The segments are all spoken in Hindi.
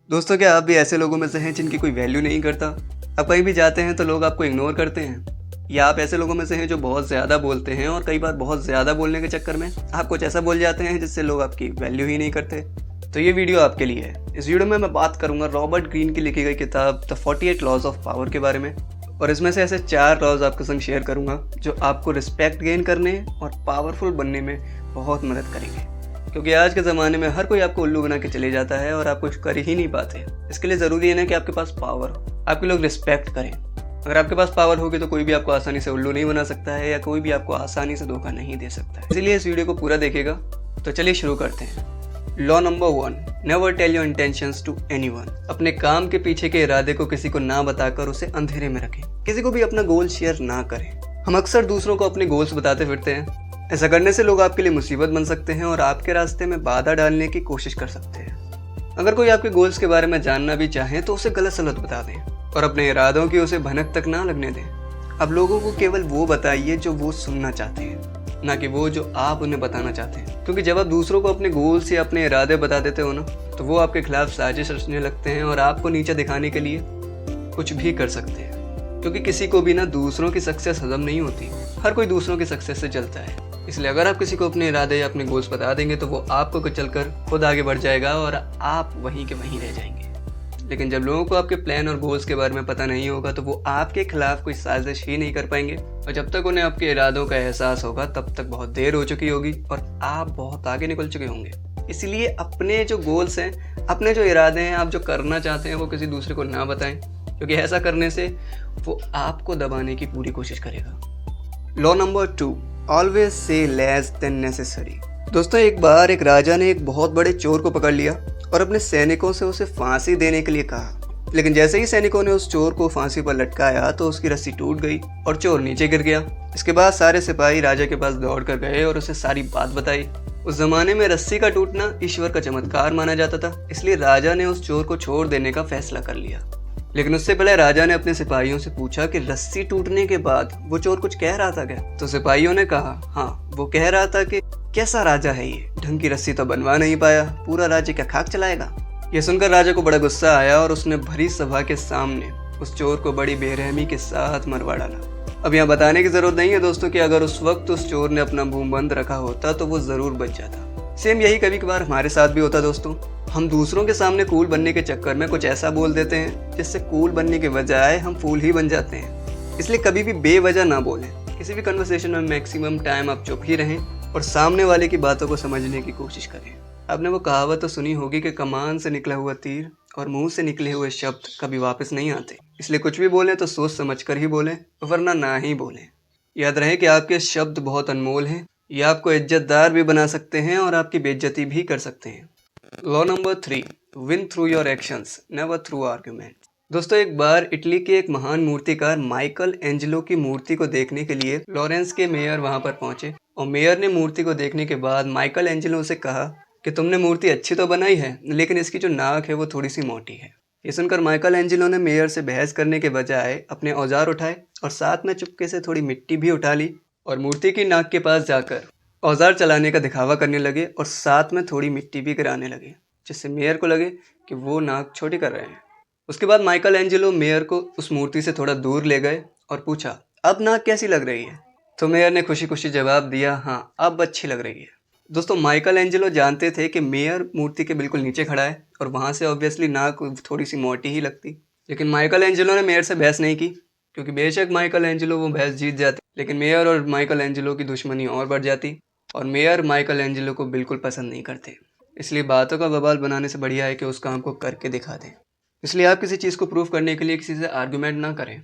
दोस्तों, क्या आप भी ऐसे लोगों में से हैं जिनकी कोई वैल्यू नहीं करता? आप कहीं भी जाते हैं तो लोग आपको इग्नोर करते हैं, या आप ऐसे लोगों में से हैं जो बहुत ज़्यादा बोलते हैं और कई बार बहुत ज़्यादा बोलने के चक्कर में आप कुछ ऐसा बोल जाते हैं जिससे लोग आपकी वैल्यू ही नहीं करते? तो ये वीडियो आपके लिए है। इस वीडियो में मैं बात करूंगा रॉबर्ट ग्रीन की लिखी गई किताब द 48 लॉज ऑफ पावर के बारे में, और इसमें से ऐसे 4 लॉज आपके संग शेयर करूंगा जो आपको रिस्पेक्ट गेन करने और पावरफुल बनने में बहुत मदद करेंगे। क्योंकि आज के ज़माने में हर कोई आपको उल्लू बना के चले जाता है और आप कुछ कर ही नहीं पाते। इसके लिए ज़रूरी है ना कि आपके पास पावर हो, आपके लोग रिस्पेक्ट करें। अगर आपके पास पावर होगी तो कोई भी आपको आसानी से उल्लू नहीं बना सकता है, या कोई भी आपको आसानी से धोखा नहीं दे सकता है। इसलिए इस वीडियो को पूरा देखिएगा। तो चलिए शुरू करते हैं। Law number 1, never tell your intentions to anyone. अपने काम के पीछे के इरादे को किसी को ना बताकर उसे अंधेरे में रखें। किसी को भी अपना गोल शेयर ना करें। हम अक्सर दूसरों को अपने गोल्स बताते फिरते हैं। ऐसा करने से लोग आपके लिए मुसीबत बन सकते हैं और आपके रास्ते में बाधा डालने की कोशिश कर सकते हैं। अगर कोई आपके गोल्स के बारे में जानना भी चाहे तो उसे गलत सलत बता दें और अपने इरादों की उसे भनक तक ना लगने दें। अब लोगों को केवल वो बताइए जो वो सुनना चाहते हैं, ना कि वो जो आप उन्हें बताना चाहते हैं। क्योंकि जब आप दूसरों को अपने गोल्स या अपने इरादे बता देते हो ना, तो वो आपके खिलाफ साजिश रचने लगते हैं और आपको नीचे दिखाने के लिए कुछ भी कर सकते हैं। क्योंकि किसी को भी ना दूसरों की सक्सेस हजम नहीं होती, हर कोई दूसरों की सक्सेस से जलता है। इसलिए अगर आप किसी को अपने इरादे या अपने गोल्स बता देंगे तो वो आपको कुचलकर खुद आगे बढ़ जाएगा और आप वहीं के वहीं रह जाएंगे। लेकिन जब लोगों को आपके प्लान और गोल्स के बारे में पता नहीं होगा तो वो आपके खिलाफ कोई साजिश ही नहीं कर पाएंगे, और जब तक उन्हें आपके इरादों का एहसास होगा तब तक बहुत देर हो चुकी होगी और आप बहुत आगे निकल चुके होंगे। इसलिए अपने जो गोल्स हैं, अपने जो इरादे हैं, आप जो करना चाहते हैं, वो किसी दूसरे को ना बताएं, क्योंकि ऐसा करने से वो आपको दबाने की पूरी कोशिश करेगा। Law number 2, always say less than necessary. दोस्तों, एक बार एक राजा ने एक बहुत बड़े चोर को पकड़ लिया और अपने सैनिकों से उसे फांसी देने के लिए कहा। लेकिन जैसे ही सैनिकों ने उस चोर को फांसी पर लटकाया तो उसकी रस्सी टूट गई और चोर नीचे गिर गया। इसके बाद सारे सिपाही राजा के पास दौड़ कर गए और उसे सारी बात बताई। उस जमाने में रस्सी का टूटना ईश्वर का चमत्कार माना जाता था, इसलिए राजा ने उस चोर को छोड़ देने का फैसला कर लिया। लेकिन उससे पहले राजा ने अपने सिपाहियों से पूछा कि रस्सी टूटने के बाद वो चोर कुछ कह रहा था क्या? तो सिपाहियों ने कहा, हाँ, वो कह रहा था कि कैसा राजा है ये, ढंग की रस्सी तो बनवा नहीं पाया, पूरा राज्य क्या खाक चलाएगा। ये सुनकर राजा को बड़ा गुस्सा आया और उसने भरी सभा के सामने उस चोर को बड़ी बेरहमी के साथ मरवा डाला। अब यहाँ बताने की जरूरत नहीं है दोस्तों कि अगर उस वक्त उस चोर ने अपना मुंह बंद रखा होता तो वो जरूर बच जाता। सेम यही कभी कभार हमारे साथ भी होता दोस्तों। हम दूसरों के सामने कूल बनने के चक्कर में कुछ ऐसा बोल देते हैं जिससे कूल बनने के बजाय हम फूल ही बन जाते हैं। इसलिए कभी भी बेवजह ना बोलें। किसी भी कन्वर्सेशन में मैक्सिमम टाइम आप चुप ही रहें और सामने वाले की बातों को समझने की कोशिश करें। आपने वो कहावत तो सुनी होगी कि कमान से निकला हुआ तीर और मुंह से निकले हुए शब्द कभी वापस नहीं आते। इसलिए कुछ भी बोलें तो सोच समझ कर ही बोलें, वरना ना ही बोलें। याद रहे कि आपके शब्द बहुत अनमोल हैं। ये आपको इज्जतदार भी बना सकते हैं और आपकी बेइज्जती भी कर सकते हैं। Law number 3, win through your actions, never through argument. दोस्तों, एक बार इटली के एक महान मूर्तिकार माइकल एंजेलो की मूर्ति को देखने के लिए फ्लोरेंस के मेयर वहां पर पहुंचे, और मेयर ने मूर्ति को देखने के बाद माइकल एंजेलो से कहा कि तुमने मूर्ति अच्छी तो बनाई है, लेकिन इसकी जो नाक है वो थोड़ी सी मोटी है। ये सुनकर माइकल एंजेलो ने मेयर से बहस करने के बजाय अपने औजार उठाए और साथ में चुपके से थोड़ी मिट्टी भी उठा ली और मूर्ति की नाक के पास जाकर औजार चलाने का दिखावा करने लगे और साथ में थोड़ी मिट्टी भी गिराने लगे, जिससे मेयर को लगे कि वो नाक छोटी कर रहे हैं। उसके बाद माइकल एंजेलो मेयर को उस मूर्ति से थोड़ा दूर ले गए और पूछा, अब नाक कैसी लग रही है? तो मेयर ने खुशी खुशी जवाब दिया, हाँ, अब अच्छी लग रही है। दोस्तों, माइकल एंजेलो जानते थे कि मेयर मूर्ति के बिल्कुल नीचे खड़ा है और वहाँ से ऑब्वियसली नाक थोड़ी सी मोटी ही लगती। लेकिन माइकल एंजेलो ने मेयर से बहस नहीं की, क्योंकि बेशक माइकल एंजेलो वो बहस जीत जाते, लेकिन मेयर और माइकल एंजेलो की दुश्मनी और बढ़ जाती, और मेयर माइकल एंजेलो को बिल्कुल पसंद नहीं करते। इसलिए बातों का बवाल बनाने से बढ़िया है कि उस काम को करके दिखा दें। इसलिए आप किसी चीज़ को प्रूव करने के लिए किसी से आर्गुमेंट ना करें,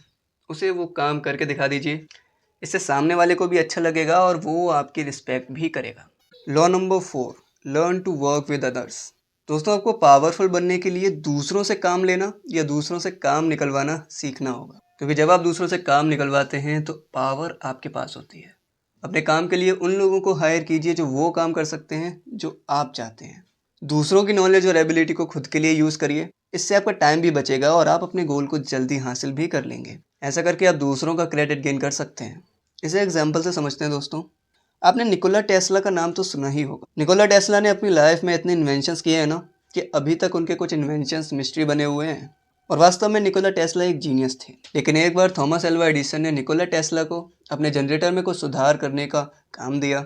उसे वो काम करके दिखा दीजिए। इससे सामने वाले को भी अच्छा लगेगा और वो आपकी रिस्पेक्ट भी करेगा। Law number 4, learn to work with others. दोस्तों, आपको पावरफुल बनने के लिए दूसरों से काम लेना या दूसरों से काम निकलवाना सीखना होगा, क्योंकि जब आप दूसरों से काम निकलवाते हैं तो पावर आपके पास होती है। अपने काम के लिए उन लोगों को हायर कीजिए जो वो काम कर सकते हैं जो आप चाहते हैं। दूसरों की नॉलेज और एबिलिटी को खुद के लिए यूज़ करिए। इससे आपका टाइम भी बचेगा और आप अपने गोल को जल्दी हासिल भी कर लेंगे। ऐसा करके आप दूसरों का क्रेडिट गेन कर सकते हैं। इसे एग्जाम्पल से समझते हैं दोस्तों। आपने निकोला टेस्ला का नाम तो सुना ही होगा। निकोला टेस्ला ने अपनी लाइफ में इतने इन्वेंशंस किए हैं ना कि अभी तक उनके कुछ इन्वेंशंस मिस्ट्री बने हुए हैं और वास्तव में निकोला टेस्ला एक जीनियस थे। लेकिन एक बार थॉमस एल्वा एडिसन ने निकोला टेस्ला को अपने जनरेटर में कुछ सुधार करने का काम दिया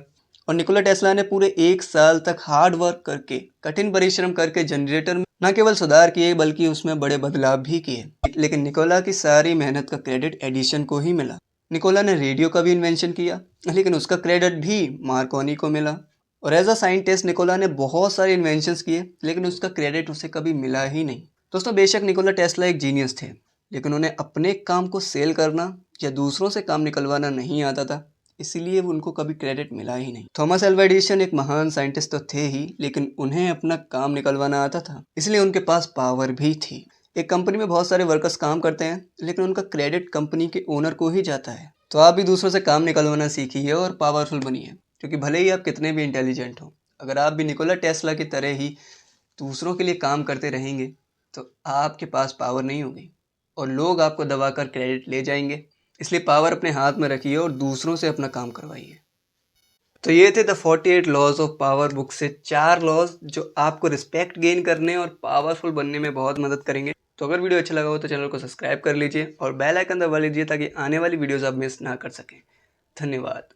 और निकोला टेस्ला ने पूरे 1 साल तक हार्ड वर्क करके, कठिन परिश्रम करके जनरेटर में न केवल सुधार किए बल्कि उसमें बड़े बदलाव भी किए। लेकिन निकोला की सारी मेहनत का क्रेडिट एडिसन को ही मिला। निकोला ने रेडियो का भी इन्वेंशन किया, लेकिन उसका क्रेडिट भी मार्कोनी को मिला। और एज अ साइंटिस्ट निकोला ने बहुत सारे इन्वेंशंस किए, लेकिन उसका क्रेडिट उसे कभी मिला ही नहीं। दोस्तों, बेशक निकोला टेस्ला एक जीनियस थे, लेकिन उन्हें अपने काम को सेल करना या दूसरों से काम निकलवाना नहीं आता था, इसीलिए उनको कभी क्रेडिट मिला ही नहीं। थॉमस एल्वा एडिसन एक महान साइंटिस्ट तो थे ही, लेकिन उन्हें अपना काम निकलवाना आता था, इसलिए उनके पास पावर भी थी। एक कंपनी में बहुत सारे वर्कर्स काम करते हैं, लेकिन उनका क्रेडिट कंपनी के ओनर को ही जाता है। तो आप भी दूसरों से काम निकलवाना सीखिए और पावरफुल बनिए, क्योंकि भले ही आप कितने भी इंटेलिजेंट हो, अगर आप भी निकोला टेस्ला की तरह ही दूसरों के लिए काम करते रहेंगे तो आपके पास पावर नहीं होगी और लोग आपको दबाकर क्रेडिट ले जाएंगे। इसलिए पावर अपने हाथ में रखिए और दूसरों से अपना काम करवाइए। तो ये थे the 48 laws of power book से 4 लॉज जो आपको रिस्पेक्ट गेन करने और पावरफुल बनने में बहुत मदद करेंगे। तो अगर वीडियो अच्छा लगा हो तो चैनल को सब्सक्राइब कर लीजिए और बेल आइकन दबा लीजिए ताकि आने वाली वीडियोस आप मिस ना कर सकें। धन्यवाद।